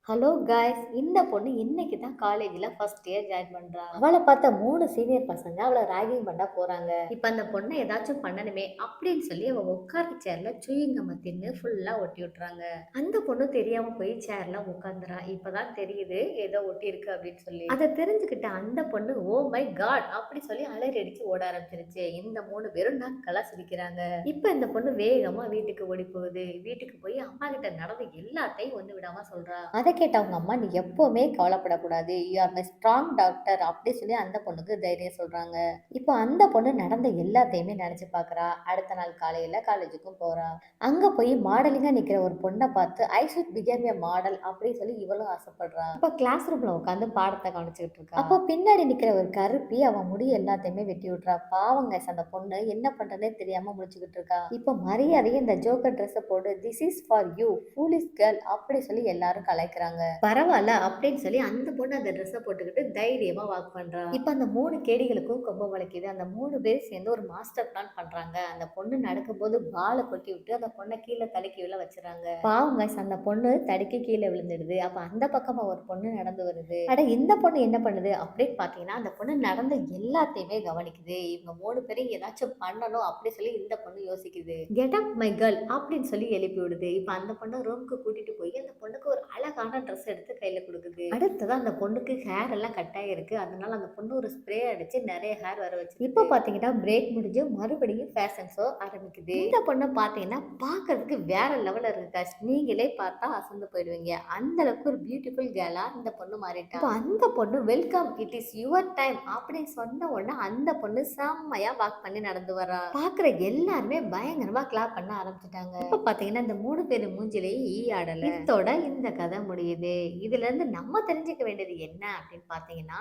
Hello guys, இந்த பொண்ணு இன்னைக்கு தான் காலேஜ்ல ஃபர்ஸ்ட் இயர் ஜாயின் பண்றா. அவளை பார்த்த 3 சீனியர் பசங்க அவளை ராகிங் பண்ண போறாங்க. இப்ப அந்த பொண்ணை ஏதாச்சும் பண்ணணுமே அப்படின்னு சொல்லி அவ உட்கார்ற சேர்ல சூயிங்கம்ம தின்னு ஃபுல்லா ஒட்டி விட்டுறாங்க. அந்த பொண்ணு தெரியாம போய் சேர்ல உட்காந்துறா. இப்பதான் தெரியுது ஏதோ ஒட்டி இருக்கு அப்படின்னு சொல்லி. அதை தெரிஞ்சுக்கிட்ட அந்த பொண்ணு ஓ மை காட் அப்படி சொல்லி அலறி அடிச்சு ஓட ஆரம்பிச்சிருச்சு. இந்த 3 பேரும் நக்கலா சிரிக்கிறாங்க. இப்ப இந்த பொண்ணு வேகமா வீட்டுக்கு ஓடி போகுது. வீட்டுக்கு போய் அம்மா கிட்ட நடந்த எல்லாத்தையும் ஒண்ணு விடாம சொல்றா. அதை கேட்ட அவங்க அம்மா, நீ எப்பவுமே கவலைப்படக்கூடாது, you are my strong doctor அப்படி சொல்லி அந்த பொண்ணுக்கு தைரியம் சொல்றாங்க. இப்போ அந்த பொண்ணு நடந்த எல்லாத்தையுமே நினைச்சு பாக்குறா. அடுத்த நாள் காலையில காலேஜுக்கும் போறா. அங்க போய் மாடலிங்கா நிக்கிற ஒரு பொண்ணை பார்த்து I should become a model அப்படின்னு சொல்லி இவளும் ஆசைப்படுறா. இப்ப கிளாஸ் ரூம்ல உட்காந்து பாடத்தை கவனிச்சுக்கிட்டு இருக்கா. அப்போ பின்னாடி நிக்கிற ஒரு கருப்பி அவன் முடி எல்லாத்தையுமே வெட்டி விட்டுறா. பாவங்க அந்த பொண்ணு என்ன பண்றதே தெரியாம முடிச்சுக்கிட்டு இருக்கா. இப்போ மரியாதையை இந்த ஜோக்கர் ட்ரெஸ் போட்டு this is for you foolish girl அப்படி சொல்லி எல்லாரும் கலாய்க்கிறாங்க. பரவாயில்ல அப்படின்னு சொல்லி அந்த பொண்ணு அந்த ட்ரெஸ்ஸை போட்டுக்கிட்டு தைரியமா வாக் பண்றா. இப்ப அந்த 3 கேடிகளுக்கும் கொம்பம் வளைக்குது. அந்த 3 பேர் சேர்ந்து ஒரு மாஸ்டர் பிளான் பண்றாங்க. அந்த பொண்ணு நடக்கும்போது பாலை கொட்டி விட்டு அந்த பொண்ணை கீழே தடுக்கி விழ வச்சுறாங்க. பாவங்க அந்த பொண்ணு தடுக்கி கீழே விழுந்துடுது. அப்ப அந்த பக்கமா ஒரு பொண்ணு நடந்து வருது. அட இந்த பொண்ணு என்ன பண்ணுது அப்படின்னு பாத்தீங்கன்னா அந்த பொண்ணு நடந்த எல்லாத்தையுமே கவனிக்குது. இவங்க 3 பேரும் ஏதாச்சும் பண்ணணும் அப்படி சொல்லி இந்த பொண்ணு யோசிக்குது. கெட் அப் மை கேர்ள் அப்படின்னு சொல்லி எழுப்பி விடுது. இப்ப அந்த பொண்ணை ரூமுக்கு கூட்டிட்டு போய் அந்த பொண்ணுக்கு ஒரு அழகான ட்ரெஸ் எடுத்து கையில கொடுக்குது. அடுத்தது அந்த பொண்ணுக்கு ஹேர் எல்லாம் கட் ஆயிருக்கு. அதனால அந்த பொண்ணு ஒரு ஸ்ப்ரே அடிச்சு நிறைய ஹேர் வர வச்சு இப்ப பாத்தீங்கன்னா பிரேக் முடிஞ்சு மறுபடியும் ஃபேஷன் ஷோ ஆரம்பிக்குது. இந்த பொண்ணை பாத்தீங்கன்னா பாக்குறதுக்கு வேற லெவல்ல இருக்கு guys. நீங்களே பார்த்தா அசந்து போயிடுவீங்க. அந்த அளவுக்கு ஒரு பியூட்டிஃபுல் கேர்ளா இந்த பொண்ணு மாறிட்டா. இப்ப அந்த பொண்ணு welcome it is your time அப்படின்னு சொன்ன உடனே அந்த பொண்ணு செம்மையா வாக் பண்ணி நடந்து வரா. பாக்குற எல்லாருமே பயங்கரமா கிளாப் பண்ண ஆரம்பிச்சிட்டாங்க. இப்ப பாத்தீங்கன்னா இந்த 3 பேர் மூஞ்சிலேயே ஈ ஆடல. இதோட இந்த கதை முடியுது. இதுல இருந்து நம்ம தெரிஞ்சுக்க வேண்டியது என்ன அப்படின்னு பாத்தீங்கன்னா,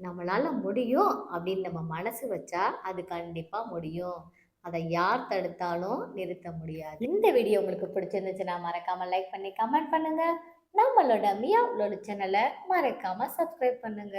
நம்மளால முடியும் அப்படின்னு நம்ம மனசு வச்சா அது கண்டிப்பா முடியும். அதை யார் தடுத்தாலும் நிறுத்த முடியாது. இந்த வீடியோ உங்களுக்கு பிடிச்சிருந்துச்சுன்னா மறக்காம லைக் பண்ணி கமெண்ட் பண்ணுங்க. நம்மளோட மியாவோட சேனலை மறக்காம சப்ஸ்கிரைப் பண்ணுங்க.